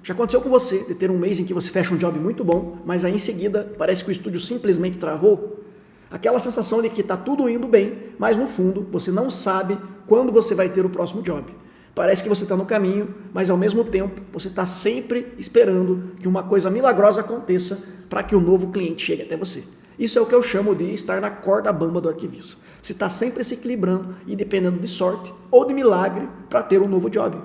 Já aconteceu com você de ter um mês em que você fecha um job muito bom, mas aí em seguida parece que o estúdio simplesmente travou? Aquela sensação de que está tudo indo bem, mas no fundo você não sabe quando você vai ter o próximo job. Parece que você está no caminho, mas ao mesmo tempo você está sempre esperando que uma coisa milagrosa aconteça para que o novo cliente chegue até você. Isso é o que eu chamo de estar na corda bamba do arquivista. Você está sempre se equilibrando e dependendo de sorte ou de milagre para ter um novo job.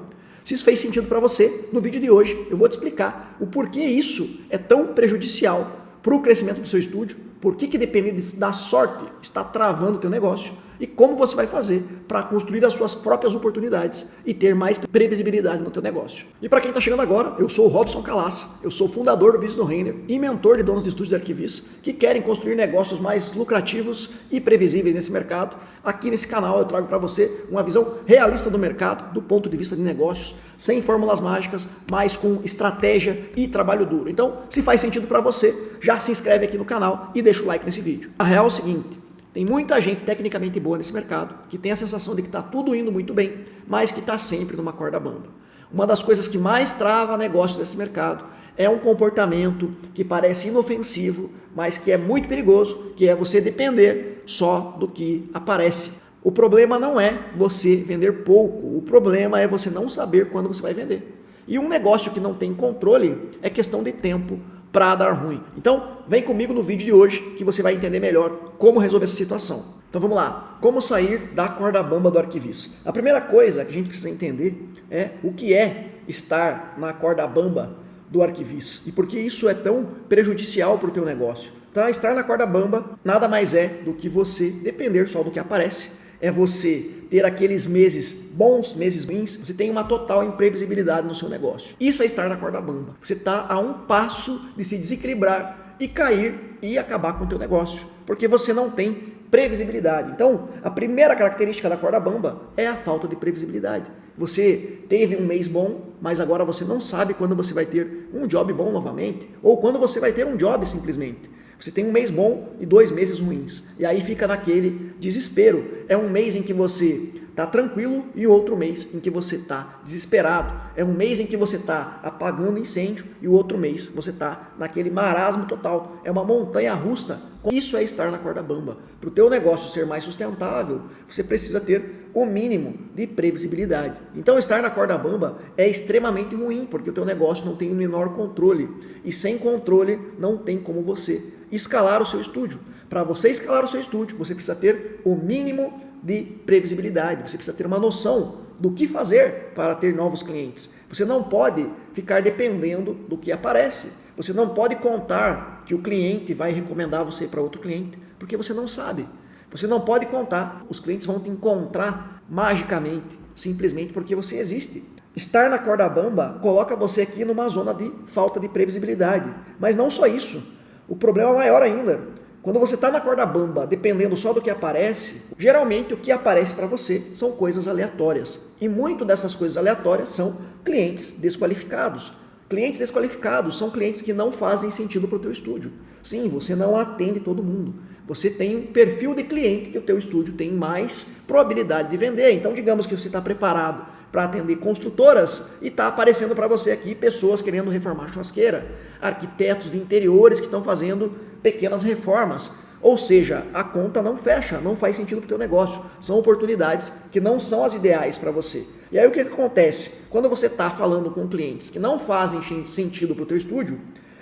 Se isso fez sentido para você, no vídeo de hoje eu vou te explicar o porquê isso é tão prejudicial para o crescimento do seu estúdio, por que dependendo da sorte está travando o teu negócio e como você vai fazer para construir as suas próprias oportunidades e ter mais previsibilidade no teu negócio. E para quem está chegando agora, eu sou o Robson Calassa, eu sou fundador do Business No Render e mentor de donos de estúdios de arquivistas que querem construir negócios mais lucrativos e previsíveis nesse mercado. Aqui nesse canal eu trago para você uma visão realista do mercado, do ponto de vista de negócios, sem fórmulas mágicas, mas com estratégia e trabalho duro. Então, se faz sentido para você, já se inscreve aqui no canal e deixa o like nesse vídeo. A real é o seguinte: tem muita gente tecnicamente boa nesse mercado que tem a sensação de que está tudo indo muito bem, mas que está sempre numa corda bamba. Uma das coisas que mais trava negócios desse mercado é um comportamento que parece inofensivo, mas que é muito perigoso, que é você depender só do que aparece. O problema não é você vender pouco, o problema é você não saber quando você vai vender. E um negócio que não tem controle é questão de tempo para dar ruim. Então, vem comigo no vídeo de hoje que você vai entender melhor como resolver essa situação. Então vamos lá, como sair da corda bamba do arquivista? A primeira coisa que a gente precisa entender é o que é estar na corda bamba do arquivista e por que isso é tão prejudicial para o teu negócio. Tá? Estar na corda bamba nada mais é do que você depender só do que aparece, é você ter aqueles meses bons, meses ruins, você tem uma total imprevisibilidade no seu negócio. Isso é estar na corda bamba. Você está a um passo de se desequilibrar e cair e acabar com o teu negócio, porque você não tem previsibilidade. Então, a primeira característica da corda bamba é a falta de previsibilidade. Você teve um mês bom, mas agora você não sabe quando você vai ter um job bom novamente, ou quando você vai ter um job simplesmente. Você tem um mês bom e 2 meses ruins. E aí fica naquele desespero. É um mês em que você está tranquilo e outro mês em que você está desesperado. É um mês em que você está apagando incêndio e o outro mês você está naquele marasmo total. É uma montanha russa. Isso é estar na corda bamba. Para o teu negócio ser mais sustentável, você precisa ter o mínimo de previsibilidade. Então estar na corda bamba é extremamente ruim, porque o teu negócio não tem o menor controle. E sem controle não tem como você escalar o seu estúdio. Para você escalar o seu estúdio, você precisa ter o mínimo de previsibilidade, você precisa ter uma noção do que fazer para ter novos clientes. Você não pode ficar dependendo do que aparece. Você não pode contar que o cliente vai recomendar você para outro cliente, porque você não sabe. Você não pode contar, os clientes vão te encontrar magicamente, simplesmente porque você existe. Estar na corda bamba coloca você aqui numa zona de falta de previsibilidade. Mas não só isso, o problema é maior ainda. Quando você está na corda bamba, dependendo só do que aparece, geralmente o que aparece para você são coisas aleatórias. E muito dessas coisas aleatórias são clientes desqualificados. Clientes desqualificados são clientes que não fazem sentido para o teu estúdio. Sim, você não atende todo mundo. Você tem um perfil de cliente que o teu estúdio tem mais probabilidade de vender. Então, digamos que você está preparado para atender construtoras e está aparecendo para você aqui pessoas querendo reformar churrasqueira, arquitetos de interiores que estão fazendo pequenas reformas. Ou seja, a conta não fecha, não faz sentido para o teu negócio. São oportunidades que não são as ideais para você. E aí o que acontece? Quando você está falando com clientes que não fazem sentido para o teu estúdio,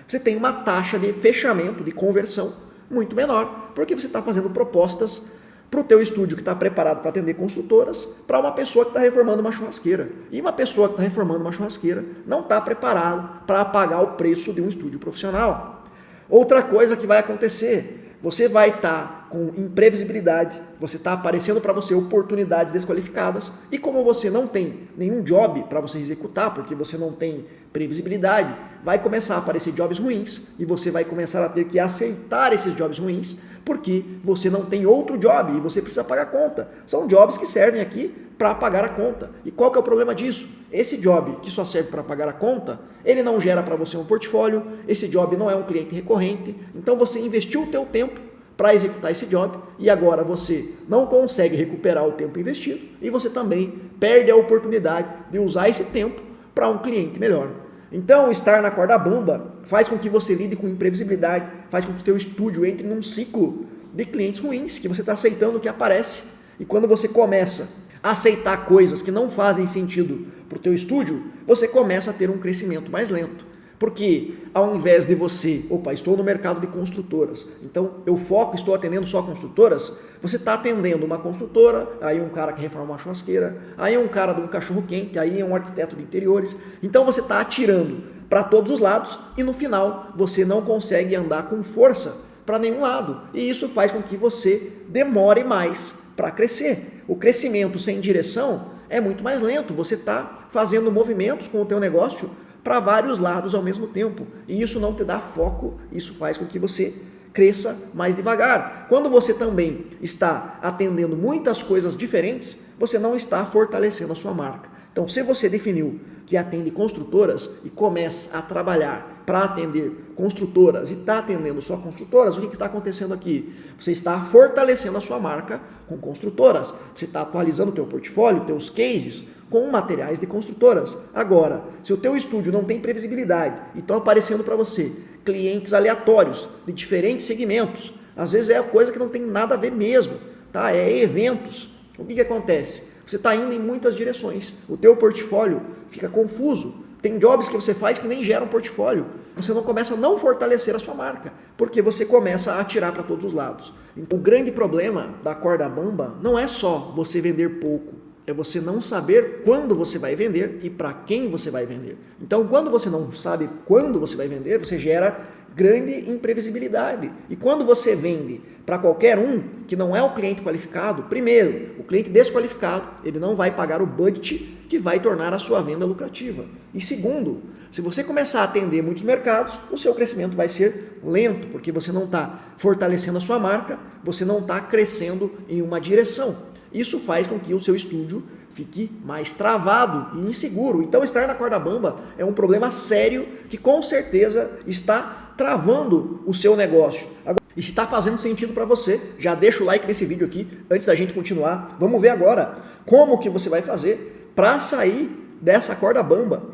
você tem uma taxa de fechamento, de conversão muito menor, porque você está fazendo propostas para o teu estúdio que está preparado para atender construtoras, para uma pessoa que está reformando uma churrasqueira. E uma pessoa que está reformando uma churrasqueira não está preparado para pagar o preço de um estúdio profissional. Outra coisa que vai acontecer, você vai estar com imprevisibilidade, você está aparecendo para você oportunidades desqualificadas e como você não tem nenhum job para você executar, porque você não tem previsibilidade, vai começar a aparecer jobs ruins e você vai começar a ter que aceitar esses jobs ruins porque você não tem outro job e você precisa pagar a conta. São jobs que servem aqui para pagar a conta. E qual que é o problema disso? Esse job que só serve para pagar a conta, ele não gera para você um portfólio, esse job não é um cliente recorrente, então você investiu o teu tempo para executar esse job e agora você não consegue recuperar o tempo investido e você também perde a oportunidade de usar esse tempo para um cliente melhor. Então, estar na corda bamba faz com que você lide com imprevisibilidade, faz com que o teu estúdio entre num ciclo de clientes ruins, que você está aceitando o que aparece. E quando você começa a aceitar coisas que não fazem sentido para o teu estúdio, você começa a ter um crescimento mais lento. Porque ao invés de você, estou no mercado de construtoras, então eu foco, estou atendendo só construtoras, você está atendendo uma construtora, aí um cara que reforma uma churrasqueira, aí um cara de um cachorro quente, aí é um arquiteto de interiores. Então você está atirando para todos os lados e no final você não consegue andar com força para nenhum lado. E isso faz com que você demore mais para crescer. O crescimento sem direção é muito mais lento, você está fazendo movimentos com o teu negócio para vários lados ao mesmo tempo. E isso não te dá foco, isso faz com que você cresça mais devagar. Quando você também está atendendo muitas coisas diferentes, você não está fortalecendo a sua marca. Então, se você definiu que atende construtoras e começa a trabalhar para atender construtoras e está atendendo só construtoras, o que está acontecendo aqui? Você está fortalecendo a sua marca com construtoras. Você está atualizando o teu portfólio, teus cases, com materiais de construtoras. Agora, se o teu estúdio não tem previsibilidade e estão aparecendo para você clientes aleatórios de diferentes segmentos, às vezes é coisa que não tem nada a ver mesmo, tá? É eventos. O que acontece? Você está indo em muitas direções, o teu portfólio fica confuso, tem jobs que você faz que nem geram portfólio, você não começa a não fortalecer a sua marca, porque você começa a atirar para todos os lados. Então, o grande problema da corda bamba não é só você vender pouco, é você não saber quando você vai vender e para quem você vai vender. Então, quando você não sabe quando você vai vender, você gera grande imprevisibilidade. E quando você vende para qualquer um que não é o cliente qualificado, primeiro, o cliente desqualificado, ele não vai pagar o budget que vai tornar a sua venda lucrativa. E segundo, se você começar a atender muitos mercados, o seu crescimento vai ser lento, porque você não está fortalecendo a sua marca, você não está crescendo em uma direção. Isso faz com que o seu estúdio fique mais travado e inseguro. Então, estar na corda bamba é um problema sério que com certeza está travando o seu negócio. Agora, e se está fazendo sentido para você, já deixa o like nesse vídeo aqui antes da gente continuar. Vamos ver agora como que você vai fazer para sair dessa corda bamba.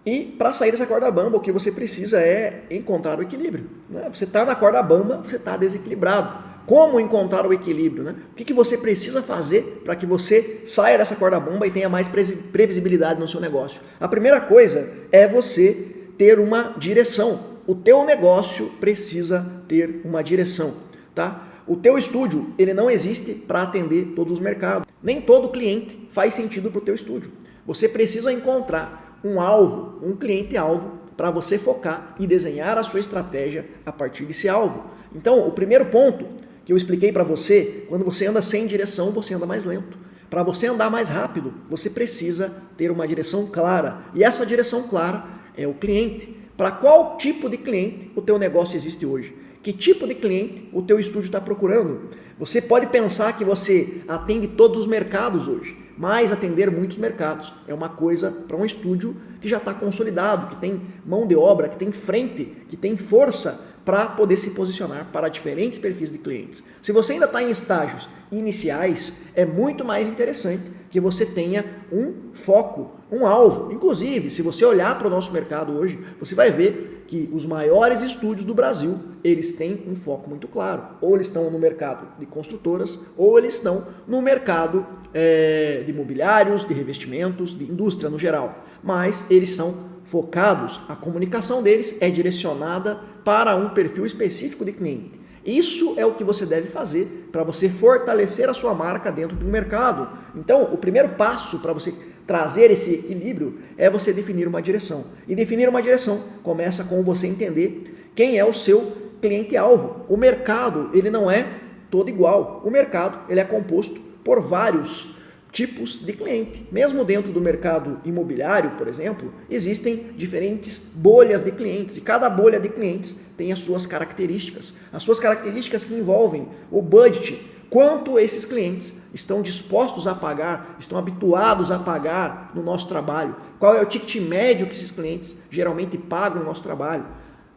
E para sair dessa corda bamba, o que você precisa é encontrar o equilíbrio, né? Você está na corda bamba, você está desequilibrado. Como encontrar o equilíbrio, né? O que você precisa fazer para que você saia dessa corda bamba e tenha mais previsibilidade no seu negócio? A primeira coisa é você ter uma direção. O teu negócio precisa ter uma direção, tá? O teu estúdio, ele não existe para atender todos os mercados. Nem todo cliente faz sentido para o teu estúdio. Você precisa encontrar um alvo, um cliente-alvo, para você focar e desenhar a sua estratégia a partir desse alvo. Então, o primeiro ponto que eu expliquei para você, quando você anda sem direção, você anda mais lento. Para você andar mais rápido, você precisa ter uma direção clara. E essa direção clara é o cliente. Para qual tipo de cliente o teu negócio existe hoje? Que tipo de cliente o teu estúdio está procurando? Você pode pensar que você atende todos os mercados hoje, mas atender muitos mercados é uma coisa para um estúdio que já está consolidado, que tem mão de obra, que tem frente, que tem força para poder se posicionar para diferentes perfis de clientes. Se você ainda está em estágios iniciais, é muito mais interessante que você tenha um foco, um alvo. Inclusive, se você olhar para o nosso mercado hoje, você vai ver que os maiores estúdios do Brasil, eles têm um foco muito claro. Ou eles estão no mercado de construtoras, ou eles estão no mercado de imobiliários, de revestimentos, de indústria no geral. Mas eles são focados, a comunicação deles é direcionada para um perfil específico de cliente. Isso é o que você deve fazer para você fortalecer a sua marca dentro do mercado. Então, o primeiro passo para você trazer esse equilíbrio é você definir uma direção. E definir uma direção começa com você entender quem é o seu cliente-alvo. O mercado, ele não é todo igual. O mercado, ele é composto por vários tipos de cliente. Mesmo dentro do mercado imobiliário, por exemplo, existem diferentes bolhas de clientes e cada bolha de clientes tem as suas características. As suas características que envolvem o budget, quanto esses clientes estão dispostos a pagar, estão habituados a pagar no nosso trabalho, qual é o ticket médio que esses clientes geralmente pagam no nosso trabalho.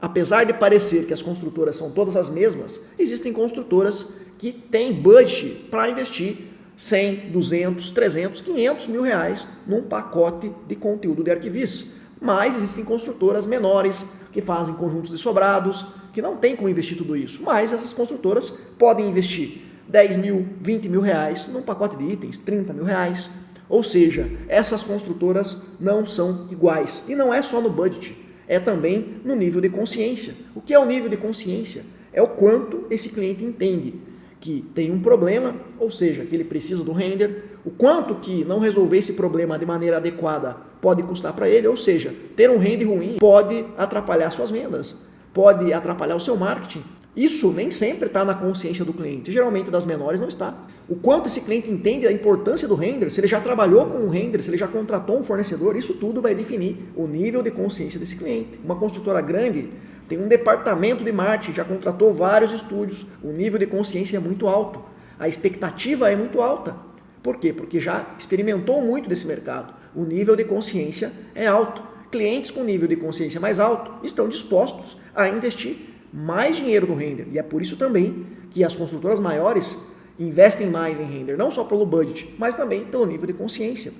Apesar de parecer que as construtoras são todas as mesmas, existem construtoras que têm budget para investir 100, 200, 300, 500 mil reais num pacote de conteúdo de arquivis. mas existem construtoras menores que fazem conjuntos de sobrados, que não tem como investir tudo isso, mas essas construtoras podem investir 10 mil, 20 mil reais num pacote de itens, 30 mil reais. Ou seja, essas construtoras não são iguais. E não é só no budget, é também no nível de consciência. O que é o nível de consciência? É o quanto esse cliente entende que tem um problema, ou seja, que ele precisa do render, o quanto que não resolver esse problema de maneira adequada pode custar para ele, ou seja, ter um render ruim pode atrapalhar suas vendas, pode atrapalhar o seu marketing. Isso nem sempre está na consciência do cliente, geralmente das menores não está. O quanto esse cliente entende a importância do render, se ele já trabalhou com um render, se ele já contratou um fornecedor, isso tudo vai definir o nível de consciência desse cliente. Uma construtora grande tem um departamento de marketing, já contratou vários estúdios, o nível de consciência é muito alto, a expectativa é muito alta. Por quê? Porque já experimentou muito desse mercado, o nível de consciência é alto. Clientes com nível de consciência mais alto estão dispostos a investir mais dinheiro no render. E é por isso também que as construtoras maiores investem mais em render, não só pelo budget, mas também pelo nível de consciência.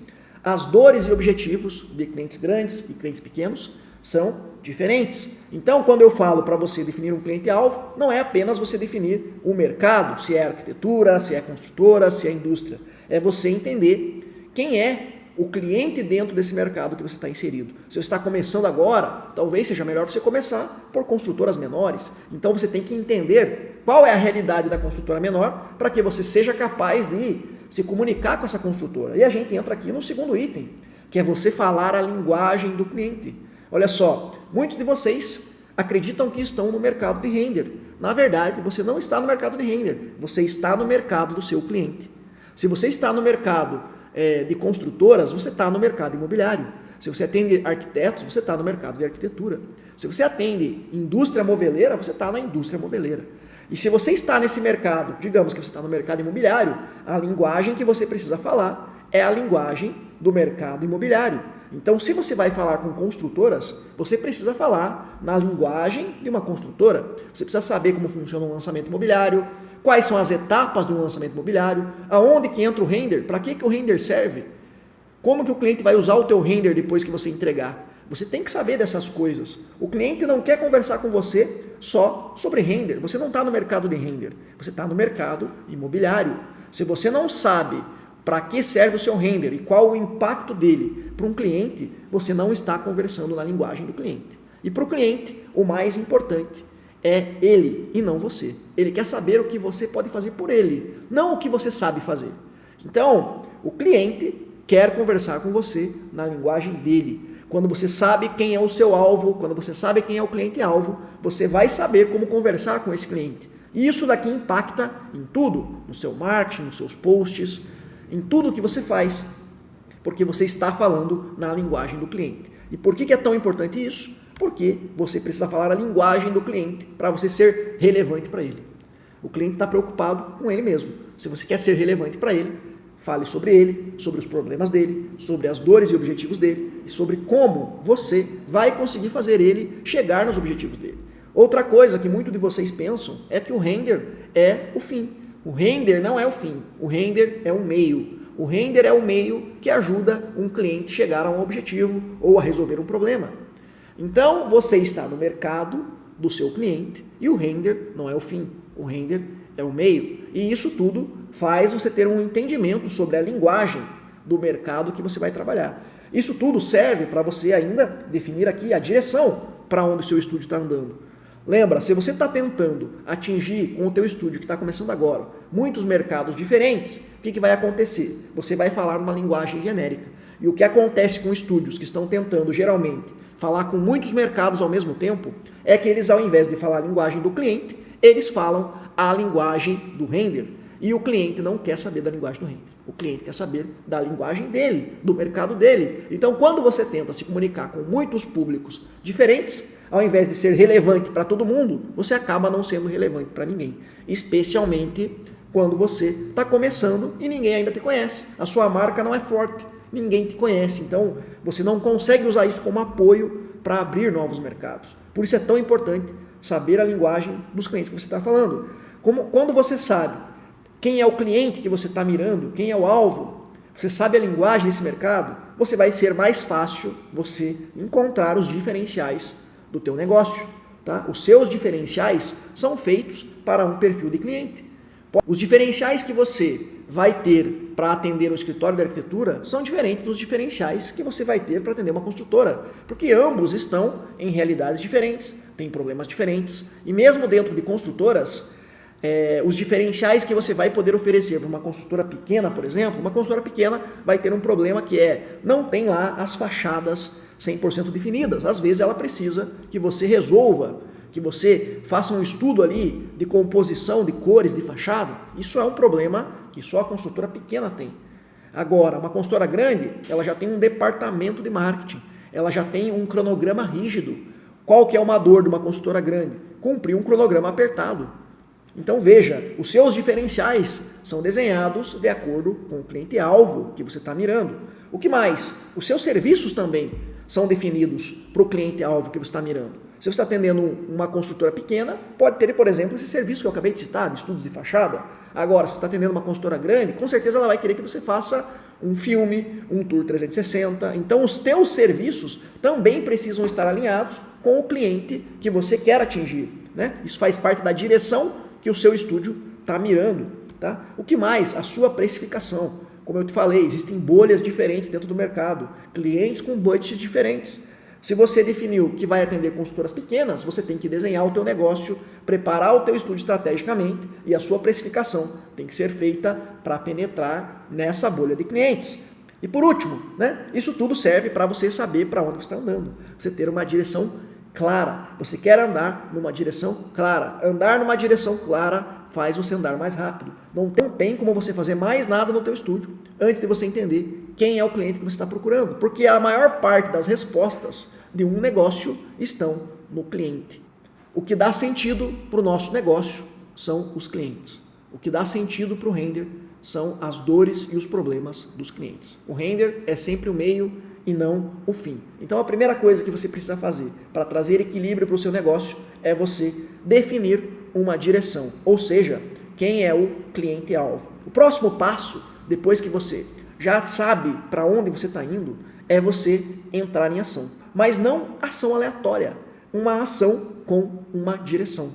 As dores e objetivos de clientes grandes e clientes pequenos são diferentes. Então, quando eu falo para você definir um cliente-alvo, não é apenas você definir o mercado, se é arquitetura, se é construtora, se é indústria. É você entender quem é o cliente dentro desse mercado que você está inserido. Se você está começando agora, talvez seja melhor você começar por construtoras menores. Então você tem que entender qual é a realidade da construtora menor para que você seja capaz de se comunicar com essa construtora. E a gente entra aqui no segundo item, que é você falar a linguagem do cliente. Olha só, muitos de vocês acreditam que estão no mercado de render. Na verdade, você não está no mercado de render, você está no mercado do seu cliente. Se você está no mercado de construtoras, você está no mercado imobiliário. Se você atende arquitetos, você está no mercado de arquitetura. Se você atende indústria moveleira, você está na indústria moveleira. E se você está nesse mercado, digamos que você está no mercado imobiliário, a linguagem que você precisa falar é a linguagem do mercado imobiliário. Então, se você vai falar com construtoras, você precisa falar na linguagem de uma construtora. Você precisa saber como funciona um lançamento imobiliário, quais são as etapas de um lançamento imobiliário, aonde que entra o render, para que o render serve, como que o cliente vai usar o teu render depois que você entregar. Você tem que saber dessas coisas. O cliente não quer conversar com você só sobre render. Você não está no mercado de render, você está no mercado imobiliário. Se você não sabe para que serve o seu render e qual o impacto dele para um cliente, você não está conversando na linguagem do cliente. E para o cliente, o mais importante é ele e não você. Ele quer saber o que você pode fazer por ele, não o que você sabe fazer. Então, o cliente quer conversar com você na linguagem dele. Quando você sabe quem é o seu alvo, quando você sabe quem é o cliente-alvo, você vai saber como conversar com esse cliente. E isso daqui impacta em tudo, no seu marketing, nos seus posts, em tudo que você faz, porque você está falando na linguagem do cliente. E por que é tão importante isso? Porque você precisa falar a linguagem do cliente para você ser relevante para ele. O cliente está preocupado com ele mesmo. Se você quer ser relevante para ele, fale sobre ele, sobre os problemas dele, sobre as dores e objetivos dele e sobre como você vai conseguir fazer ele chegar nos objetivos dele. Outra coisa que muitos de vocês pensam é que o render é o fim. O render não é o fim, o render é o meio. O render é o meio que ajuda um cliente a chegar a um objetivo ou a resolver um problema. Então, você está no mercado do seu cliente e o render não é o fim, o render é o meio. E isso tudo faz você ter um entendimento sobre a linguagem do mercado que você vai trabalhar. Isso tudo serve para você ainda definir aqui a direção para onde o seu estúdio está andando. Lembra, se você está tentando atingir com o teu estúdio que está começando agora muitos mercados diferentes, o que vai acontecer? Você vai falar uma linguagem genérica. E o que acontece com estúdios que estão tentando geralmente falar com muitos mercados ao mesmo tempo é que eles, ao invés de falar a linguagem do cliente, eles falam a linguagem do render. E o cliente não quer saber da linguagem do render. O cliente quer saber da linguagem dele, do mercado dele. Então, quando você tenta se comunicar com muitos públicos diferentes, ao invés de ser relevante para todo mundo, você acaba não sendo relevante para ninguém. Especialmente quando você está começando e ninguém ainda te conhece. A sua marca não é forte, ninguém te conhece. Então, você não consegue usar isso como apoio para abrir novos mercados. Por isso é tão importante saber a linguagem dos clientes que você está falando. Quando você sabe quem é o cliente que você está mirando, quem é o alvo, você sabe a linguagem desse mercado, você vai ser mais fácil você encontrar os diferenciais do teu negócio. Tá? Os seus diferenciais são feitos para um perfil de cliente. Os diferenciais que você vai ter para atender um escritório de arquitetura são diferentes dos diferenciais que você vai ter para atender uma construtora, porque ambos estão em realidades diferentes, têm problemas diferentes, e mesmo dentro de construtoras, os diferenciais que você vai poder oferecer para uma construtora pequena, por exemplo, uma construtora pequena vai ter um problema que não tem lá as fachadas 100% definidas. Às vezes ela precisa que você resolva, que você faça um estudo ali de composição de cores de fachada. Isso é um problema que só a construtora pequena tem. Agora, uma construtora grande, ela já tem um departamento de marketing, ela já tem um cronograma rígido. Qual que é uma dor de uma construtora grande? Cumprir um cronograma apertado. Então veja, os seus diferenciais são desenhados de acordo com o cliente-alvo que você está mirando. O que mais? Os seus serviços também são definidos para o cliente-alvo que você está mirando. Se você está atendendo uma construtora pequena, pode ter, por exemplo, esse serviço que eu acabei de citar, de estudos de fachada. Agora, se você está atendendo uma construtora grande, com certeza ela vai querer que você faça um filme, um tour 360. Então, os teus serviços também precisam estar alinhados com o cliente que você quer atingir. Né? Isso faz parte da direção que o seu estúdio está mirando. Tá? O que mais? A sua precificação. Como eu te falei, existem bolhas diferentes dentro do mercado, clientes com budgets diferentes. Se você definiu que vai atender consultoras pequenas, você tem que desenhar o teu negócio, preparar o teu estúdio estrategicamente e a sua precificação tem que ser feita para penetrar nessa bolha de clientes. E por último, né, isso tudo serve para você saber para onde você está andando, você ter uma direção clara. Você quer andar numa direção clara. Andar numa direção clara faz você andar mais rápido. Não tem como você fazer mais nada no teu estúdio antes de você entender quem é o cliente que você está procurando. Porque a maior parte das respostas de um negócio estão no cliente. O que dá sentido para o nosso negócio são os clientes. O que dá sentido para o render são as dores e os problemas dos clientes. O render é sempre o meio e não o fim. Então a primeira coisa que você precisa fazer para trazer equilíbrio para o seu negócio é você definir uma direção, ou seja, quem é o cliente-alvo. O próximo passo, depois que você já sabe para onde você está indo, é você entrar em ação. Mas não ação aleatória, uma ação com uma direção.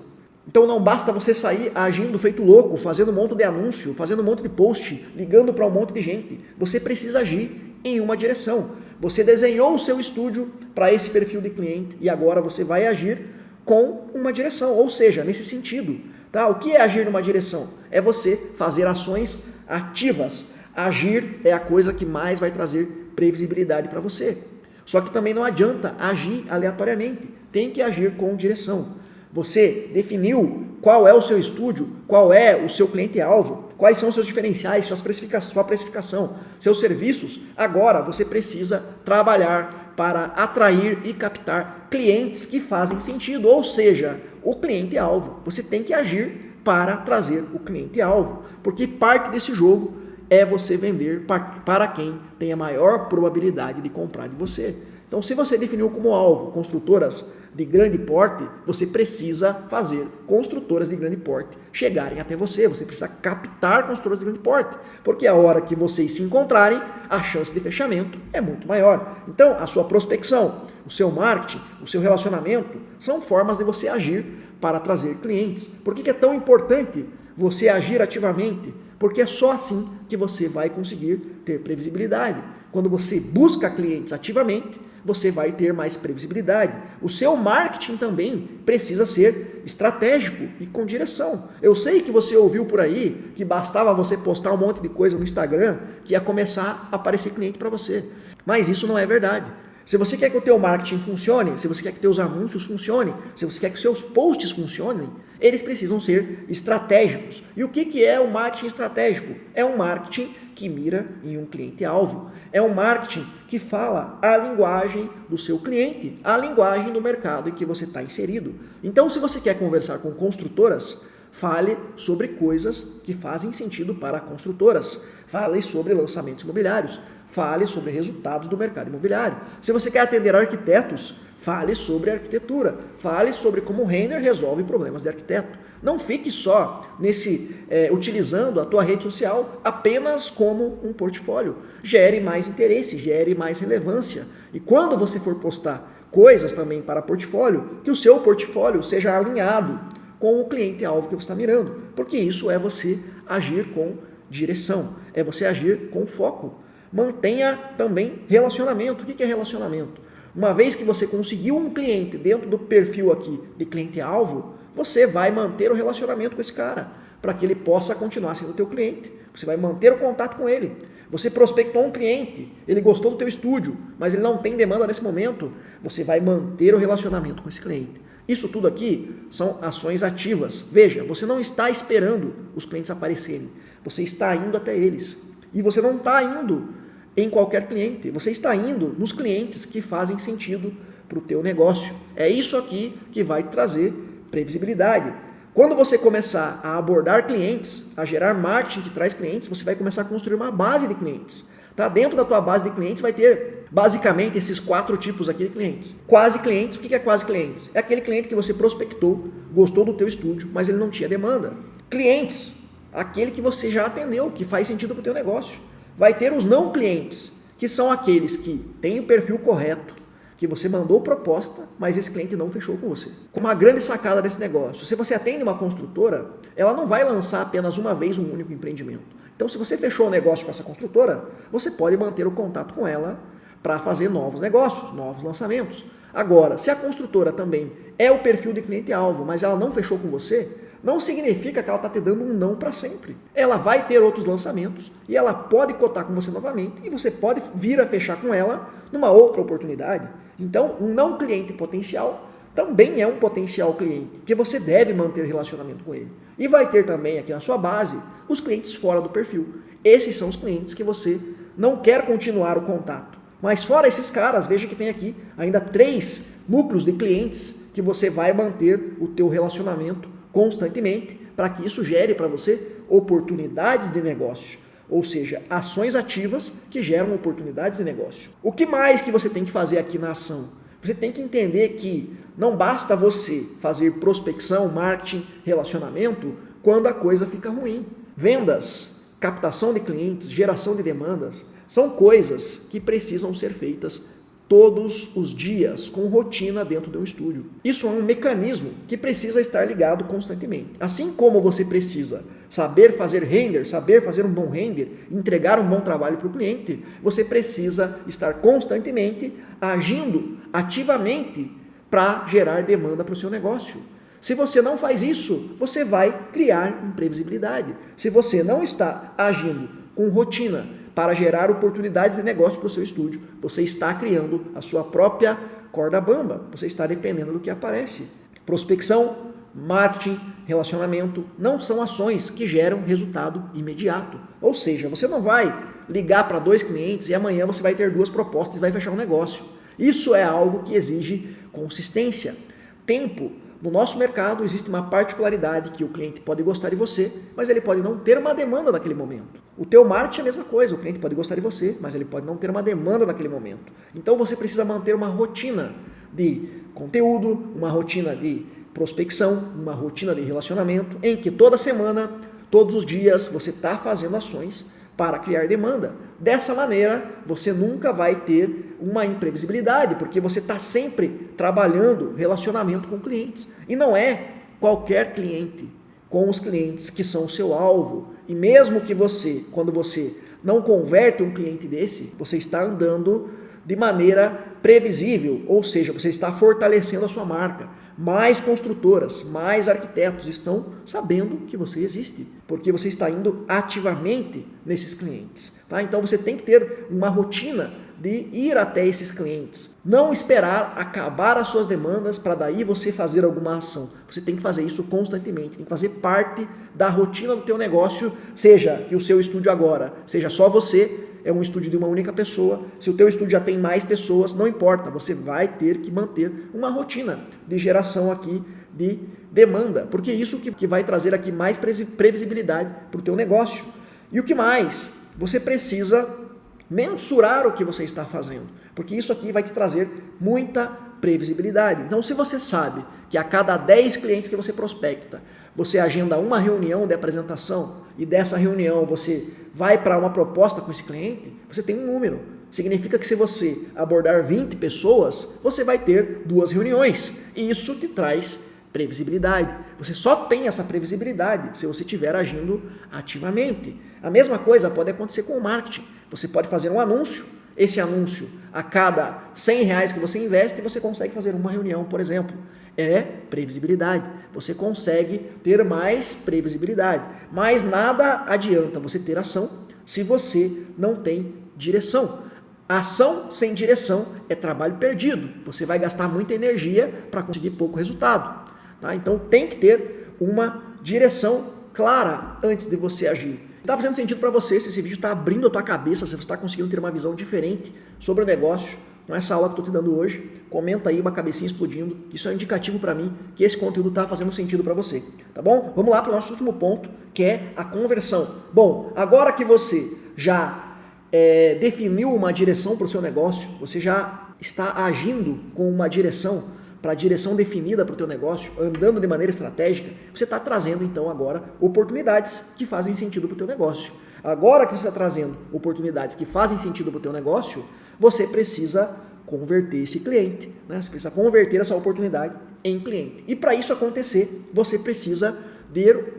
Então não basta você sair agindo feito louco, fazendo um monte de anúncio, fazendo um monte de post, ligando para um monte de gente. Você precisa agir em uma direção. Você desenhou o seu estúdio para esse perfil de cliente e agora você vai agir com uma direção, ou seja, nesse sentido. Tá? O que é agir numa direção? É você fazer ações ativas. Agir é a coisa que mais vai trazer previsibilidade para você. Só que também não adianta agir aleatoriamente. Tem que agir com direção. Você definiu qual é o seu estúdio, qual é o seu cliente-alvo, quais são os seus diferenciais, sua precificação, seus serviços. Agora você precisa trabalhar para atrair e captar clientes que fazem sentido, ou seja, o cliente-alvo. Você tem que agir para trazer o cliente-alvo, porque parte desse jogo é você vender para quem tem a maior probabilidade de comprar de você. Então, se você definiu como alvo construtoras de grande porte, você precisa fazer construtoras de grande porte chegarem até você. Você precisa captar construtoras de grande porte, porque a hora que vocês se encontrarem, a chance de fechamento é muito maior. Então, a sua prospecção, o seu marketing, o seu relacionamento, são formas de você agir para trazer clientes. Por que é tão importante você agir ativamente? Porque é só assim que você vai conseguir ter previsibilidade. Quando você busca clientes ativamente, você vai ter mais previsibilidade. O seu marketing também precisa ser estratégico e com direção. Eu sei que você ouviu por aí que bastava você postar um monte de coisa no Instagram que ia começar a aparecer cliente para você. Mas isso não é verdade. Se você quer que o teu marketing funcione, se você quer que teus anúncios funcionem, se você quer que seus posts funcionem, eles precisam ser estratégicos. E o que é o marketing estratégico? É um marketing que mira em um cliente-alvo. É um marketing que fala a linguagem do seu cliente, a linguagem do mercado em que você está inserido. Então, se você quer conversar com construtoras, fale sobre coisas que fazem sentido para construtoras. Fale sobre lançamentos imobiliários. Fale sobre resultados do mercado imobiliário. Se você quer atender arquitetos, Fale sobre arquitetura, fale sobre como o render resolve problemas de arquiteto. Não fique só utilizando a tua rede social apenas como um portfólio. Gere mais interesse, gere mais relevância. E quando você for postar coisas também para portfólio, que o seu portfólio seja alinhado com o cliente-alvo que você está mirando. Porque isso é você agir com direção, é você agir com foco. Mantenha também relacionamento. O que é relacionamento? Uma vez que você conseguiu um cliente dentro do perfil aqui de cliente-alvo, você vai manter o relacionamento com esse cara, para que ele possa continuar sendo teu cliente. Você vai manter o contato com ele. Você prospectou um cliente, ele gostou do teu estúdio, mas ele não tem demanda nesse momento, você vai manter o relacionamento com esse cliente. Isso tudo aqui são ações ativas. Veja, você não está esperando os clientes aparecerem, você está indo até eles. E você não está indo em qualquer cliente, você está indo nos clientes que fazem sentido para o teu negócio. É isso aqui que vai trazer previsibilidade. Quando você começar a abordar clientes, a gerar marketing que traz clientes, você vai começar a construir uma base de clientes. Tá? Dentro da tua base de clientes vai ter basicamente esses 4 tipos aqui de clientes. Quase clientes, o que é quase clientes? É aquele cliente que você prospectou, gostou do teu estúdio, mas ele não tinha demanda. Clientes, aquele que você já atendeu, que faz sentido para o teu negócio. Vai ter os não clientes, que são aqueles que têm o perfil correto, que você mandou proposta, mas esse cliente não fechou com você. Com uma grande sacada desse negócio, se você atende uma construtora, ela não vai lançar apenas uma vez um único empreendimento. Então, se você fechou o negócio com essa construtora, você pode manter o contato com ela para fazer novos negócios, novos lançamentos. Agora, se a construtora também é o perfil de cliente-alvo, mas ela não fechou com você, não significa que ela está te dando um não para sempre. Ela vai ter outros lançamentos e ela pode cotar com você novamente e você pode vir a fechar com ela numa outra oportunidade. Então, um não cliente potencial também é um potencial cliente, que você deve manter relacionamento com ele. E vai ter também aqui na sua base os clientes fora do perfil. Esses são os clientes que você não quer continuar o contato. Mas fora esses caras, veja que tem aqui ainda 3 núcleos de clientes que você vai manter o teu relacionamento constantemente, para que isso gere para você oportunidades de negócio, ou seja, ações ativas que geram oportunidades de negócio. O que mais que você tem que fazer aqui na ação? Você tem que entender que não basta você fazer prospecção, marketing, relacionamento quando a coisa fica ruim. Vendas, captação de clientes, geração de demandas, são coisas que precisam ser feitas todos os dias, com rotina dentro de um estúdio. Isso é um mecanismo que precisa estar ligado constantemente. Assim como você precisa saber fazer render, saber fazer um bom render, entregar um bom trabalho para o cliente, você precisa estar constantemente agindo ativamente para gerar demanda para o seu negócio. Se você não faz isso, você vai criar imprevisibilidade. Se você não está agindo com rotina para gerar oportunidades de negócio para o seu estúdio, você está criando a sua própria corda bamba, você está dependendo do que aparece. Prospecção, marketing, relacionamento não são ações que geram resultado imediato. Ou seja, você não vai ligar para 2 clientes e amanhã você vai ter 2 propostas e vai fechar um negócio. Isso é algo que exige consistência, tempo. No nosso mercado existe uma particularidade que o cliente pode gostar de você, mas ele pode não ter uma demanda naquele momento. O teu marketing é a mesma coisa, o cliente pode gostar de você, mas ele pode não ter uma demanda naquele momento. Então você precisa manter uma rotina de conteúdo, uma rotina de prospecção, uma rotina de relacionamento, em que toda semana, todos os dias, você está fazendo ações para criar demanda. Dessa maneira, você nunca vai ter uma imprevisibilidade, porque você está sempre trabalhando relacionamento com clientes. E não é qualquer cliente, com os clientes que são o seu alvo. E mesmo que você, quando você não converte um cliente desse, você está andando de maneira previsível, ou seja, você está fortalecendo a sua marca. Mais construtoras, mais arquitetos estão sabendo que você existe, porque você está indo ativamente nesses clientes. Tá? Então você tem que ter uma rotina de ir até esses clientes. Não esperar acabar as suas demandas para daí você fazer alguma ação. Você tem que fazer isso constantemente, tem que fazer parte da rotina do teu negócio, seja que o seu estúdio agora seja só você, é um estúdio de uma única pessoa. Se o teu estúdio já tem mais pessoas, não importa, você vai ter que manter uma rotina de geração aqui de demanda, porque isso que vai trazer aqui mais previsibilidade para o teu negócio. E o que mais? Você precisa mensurar o que você está fazendo, porque isso aqui vai te trazer muita previsibilidade. Então, se você sabe que a cada 10 clientes que você prospecta, você agenda uma reunião de apresentação e dessa reunião você vai para uma proposta com esse cliente, você tem um número. Significa que se você abordar 20 pessoas, você vai ter 2 reuniões. E isso te traz previsibilidade. Você só tem essa previsibilidade se você estiver agindo ativamente. A mesma coisa pode acontecer com o marketing. Você pode fazer um anúncio. Esse anúncio, a cada R$100 que você investe, você consegue fazer uma reunião, por exemplo. É previsibilidade. Você consegue ter mais previsibilidade. Mas nada adianta você ter ação se você não tem direção. Ação sem direção é trabalho perdido. Você vai gastar muita energia para conseguir pouco resultado. Tá? Então tem que ter uma direção clara antes de você agir. Está fazendo sentido para você se esse vídeo está abrindo a tua cabeça, se você está conseguindo ter uma visão diferente sobre o negócio com essa aula que eu estou te dando hoje? Comenta aí uma cabecinha explodindo, que isso é um indicativo para mim que esse conteúdo está fazendo sentido para você. Tá bom? Vamos lá para o nosso último ponto, que é a conversão. Bom, agora que você já definiu uma direção para o seu negócio, você já está agindo com uma direção, para a direção definida para o teu negócio, andando de maneira estratégica, você está trazendo então agora oportunidades que fazem sentido para o teu negócio. Agora que você está trazendo oportunidades que fazem sentido para o teu negócio, você precisa converter esse cliente, né? Você precisa converter essa oportunidade em cliente. E para isso acontecer, você precisa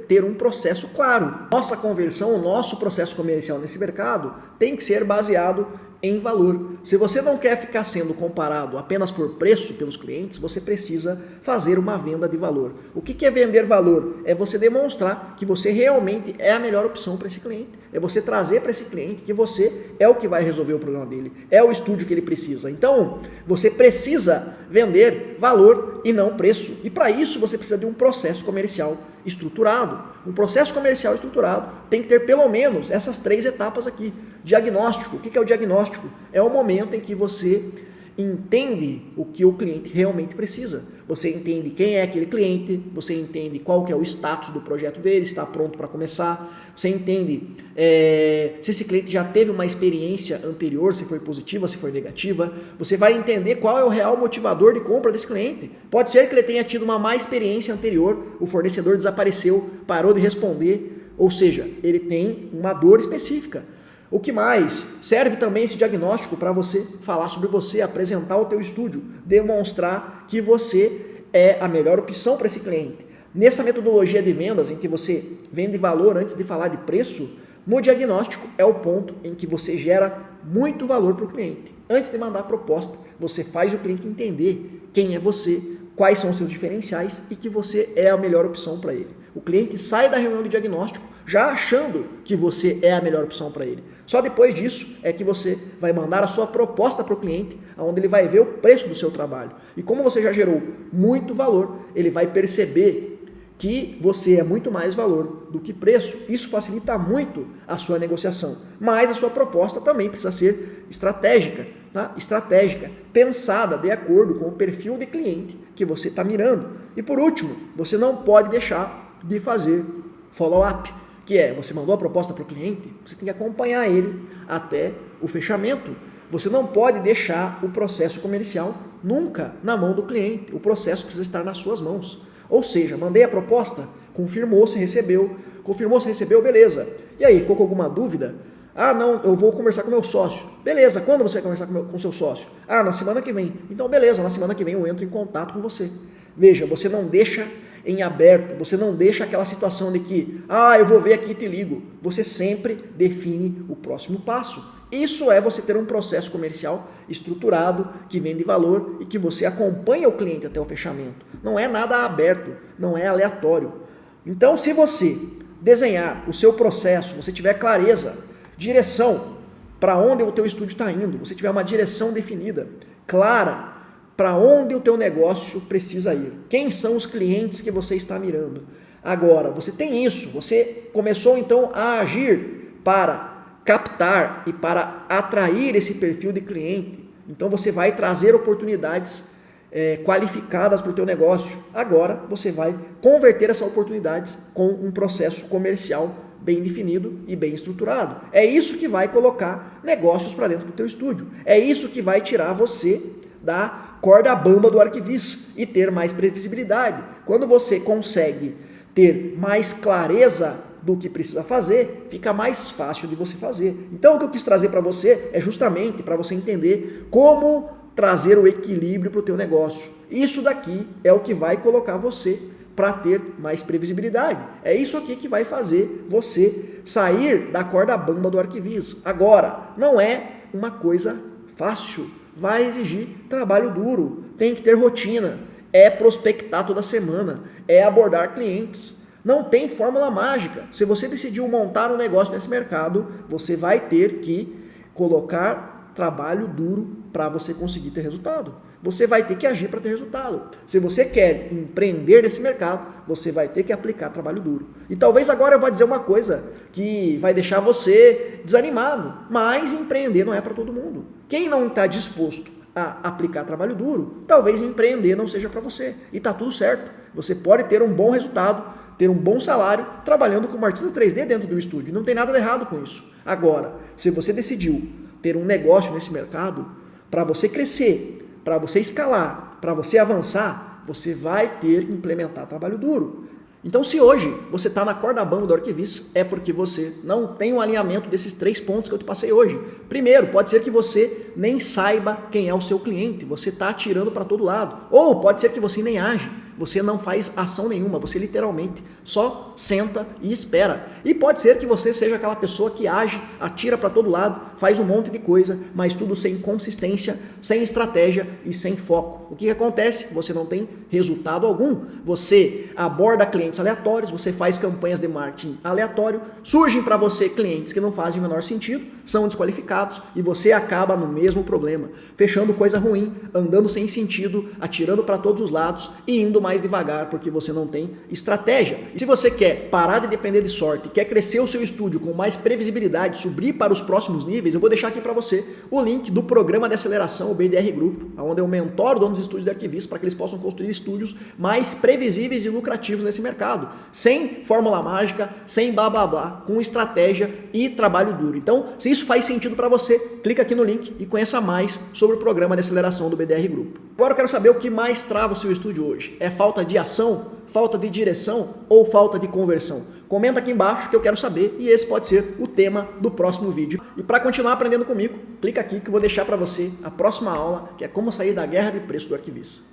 ter um processo claro. Nossa conversão, o nosso processo comercial nesse mercado tem que ser baseado em valor. Se você não quer ficar sendo comparado apenas por preço pelos clientes, você precisa fazer uma venda de valor. O que é vender valor? É você demonstrar que você realmente é a melhor opção para esse cliente. É você trazer para esse cliente que você é o que vai resolver o problema dele, é o estúdio que ele precisa. Então, você precisa vender valor e não preço. E para isso você precisa de um processo comercial estruturado. Um processo comercial estruturado tem que ter pelo menos essas 3 etapas aqui. Diagnóstico. O que é o diagnóstico? É o momento em que você entende o que o cliente realmente precisa. Você entende quem é aquele cliente, você entende qual que é o status do projeto dele, está pronto para começar, você entende se esse cliente já teve uma experiência anterior, se foi positiva, se foi negativa, você vai entender qual é o real motivador de compra desse cliente. Pode ser que ele tenha tido uma má experiência anterior, o fornecedor desapareceu, parou de responder, ou seja, ele tem uma dor específica. O que mais? Serve também esse diagnóstico para você falar sobre você, apresentar o teu estúdio, demonstrar que você é a melhor opção para esse cliente. Nessa metodologia de vendas em que você vende valor antes de falar de preço, no diagnóstico é o ponto em que você gera muito valor para o cliente. Antes de mandar a proposta, você faz o cliente entender quem é você, quais são os seus diferenciais e que você é a melhor opção para ele. O cliente sai da reunião de diagnóstico já achando que você é a melhor opção para ele. Só depois disso é que você vai mandar a sua proposta para o cliente, onde ele vai ver o preço do seu trabalho. E como você já gerou muito valor, ele vai perceber que você é muito mais valor do que preço. Isso facilita muito a sua negociação. Mas a sua proposta também precisa ser estratégica, tá? Estratégica, pensada de acordo com o perfil de cliente que você está mirando. E por último, você não pode deixar de fazer follow-up, que é, você mandou a proposta para o cliente, você tem que acompanhar ele até o fechamento. Você não pode deixar o processo comercial nunca na mão do cliente. O processo precisa estar nas suas mãos. Ou seja, mandei a proposta, confirmou se recebeu, beleza. E aí, ficou com alguma dúvida? Ah, não, eu vou conversar com meu sócio. Beleza, quando você vai conversar com seu sócio? Ah, na semana que vem. Então, beleza, na semana que vem eu entro em contato com você. Veja, você não deixa em aberto, você não deixa aquela situação de que, eu vou ver aqui e te ligo. Você sempre define o próximo passo. Isso é você ter um processo comercial estruturado, que vende valor e que você acompanha o cliente até o fechamento. Não é nada aberto, não é aleatório. Então, se você desenhar o seu processo, você tiver clareza, direção para onde o teu estúdio está indo, você tiver uma direção definida, clara, para onde o teu negócio precisa ir. Quem são os clientes que você está mirando? Agora, você tem isso, você começou então a agir para captar e para atrair esse perfil de cliente. Então você vai trazer oportunidades qualificadas para o teu negócio. Agora você vai converter essas oportunidades com um processo comercial bem definido e bem estruturado. É isso que vai colocar negócios para dentro do teu estúdio. É isso que vai tirar você da corda bamba do arquivista e ter mais previsibilidade. Quando você consegue ter mais clareza do que precisa fazer, fica mais fácil de você fazer. Então o que eu quis trazer para você é justamente para você entender como trazer o equilíbrio para o teu negócio. Isso daqui é o que vai colocar você para ter mais previsibilidade. É isso aqui que vai fazer você sair da corda bamba do arquivismo. Agora, não é uma coisa fácil, vai exigir trabalho duro, tem que ter rotina, é prospectar toda semana, é abordar clientes. Não tem fórmula mágica. Se você decidiu montar um negócio nesse mercado, você vai ter que colocar trabalho duro para você conseguir ter resultado. Você vai ter que agir para ter resultado. Se você quer empreender nesse mercado, você vai ter que aplicar trabalho duro. E talvez agora eu vá dizer uma coisa que vai deixar você desanimado, mas empreender não é para todo mundo. Quem não está disposto a aplicar trabalho duro, talvez empreender não seja para você. E está tudo certo. Você pode ter um bom resultado, ter um bom salário, trabalhando como artista 3D dentro do estúdio. Não tem nada de errado com isso. Agora, se você decidiu ter um negócio nesse mercado, para você crescer, para você escalar, para você avançar, você vai ter que implementar trabalho duro. Então, se hoje você está na corda bamba do arquivista, é porque você não tem um alinhamento desses 3 pontos que eu te passei hoje. Primeiro, pode ser que você nem saiba quem é o seu cliente, você está atirando para todo lado. Ou pode ser que você nem age, você não faz ação nenhuma, você literalmente só senta e espera. E pode ser que você seja aquela pessoa que age, atira para todo lado, faz um monte de coisa, mas tudo sem consistência, sem estratégia e sem foco. O que acontece? Você não tem resultado algum. Você aborda clientes aleatórios, você faz campanhas de marketing aleatório, surgem para você clientes que não fazem o menor sentido, são desqualificados e você acaba no mesmo problema, fechando coisa ruim, andando sem sentido, atirando para todos os lados e indo mais devagar porque você não tem estratégia. E se você quer parar de depender de sorte, quer crescer o seu estúdio com mais previsibilidade, subir para os próximos níveis, eu vou deixar aqui para você o link do programa de aceleração, o BDR Grupo, onde eu mentoro donos de estúdios de arquivistas para que eles possam construir estúdios mais previsíveis e lucrativos nesse mercado, sem fórmula mágica, sem blá blá blá, com estratégia e trabalho duro. Então, se isso faz sentido para você, clica aqui no link e conheça mais sobre o programa de aceleração do BDR Grupo. Agora eu quero saber o que mais trava o seu estúdio hoje. É falta de ação, falta de direção ou falta de conversão? Comenta aqui embaixo que eu quero saber e esse pode ser o tema do próximo vídeo. E para continuar aprendendo comigo, clica aqui que eu vou deixar para você a próxima aula, que é como sair da guerra de preço do arquivista.